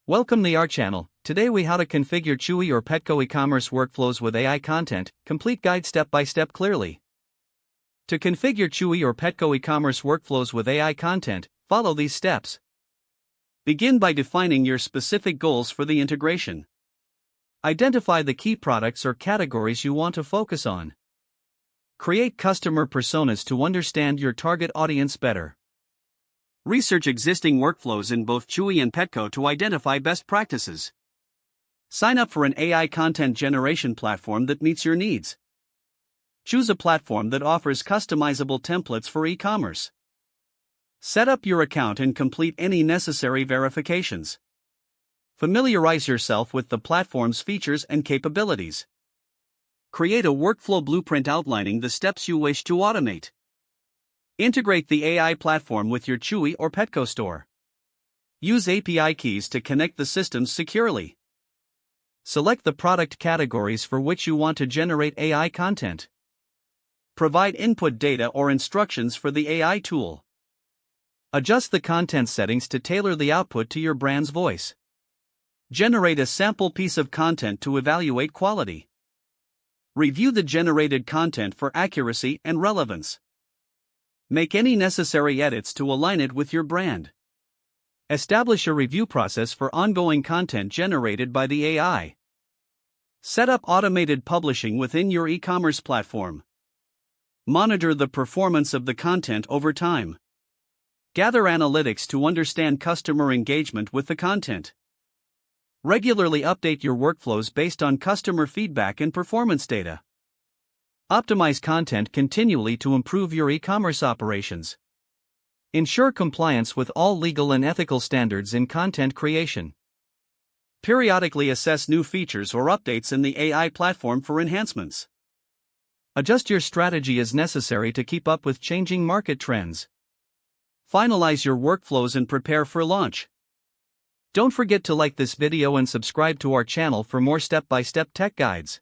Welcome to our channel. Today we how to configure Chewy or Petco e-commerce workflows with AI content, complete guide step by step clearly. To configure Chewy or Petco e-commerce workflows with AI content, follow these steps. Begin by defining your specific goals for the integration. Identify the key products or categories you want to focus on. Create customer personas to understand your target audience better. Research existing workflows in both Chewy and Petco to identify best practices. Sign up for an AI content generation platform that meets your needs. Choose a platform that offers customizable templates for e-commerce. Set up your account and complete any necessary verifications. Familiarize yourself with the platform's features and capabilities. Create a workflow blueprint outlining the steps you wish to automate. Integrate the AI platform with your Chewy or Petco store. Use API keys to connect the systems securely. Select the product categories for which you want to generate AI content. Provide input data or instructions for the AI tool. Adjust the content settings to tailor the output to your brand's voice. Generate a sample piece of content to evaluate quality. Review the generated content for accuracy and relevance. Make any necessary edits to align it with your brand. Establish a review process for ongoing content generated by the AI. Set up automated publishing within your e-commerce platform. Monitor the performance of the content over time. Gather analytics to understand customer engagement with the content. Regularly update your workflows based on customer feedback and performance data. Optimize content continually to improve your e-commerce operations. Ensure compliance with all legal and ethical standards in content creation. Periodically assess new features or updates in the AI platform for enhancements. Adjust your strategy as necessary to keep up with changing market trends. Finalize your workflows and prepare for launch. Don't forget to like this video and subscribe to our channel for more step-by-step tech guides.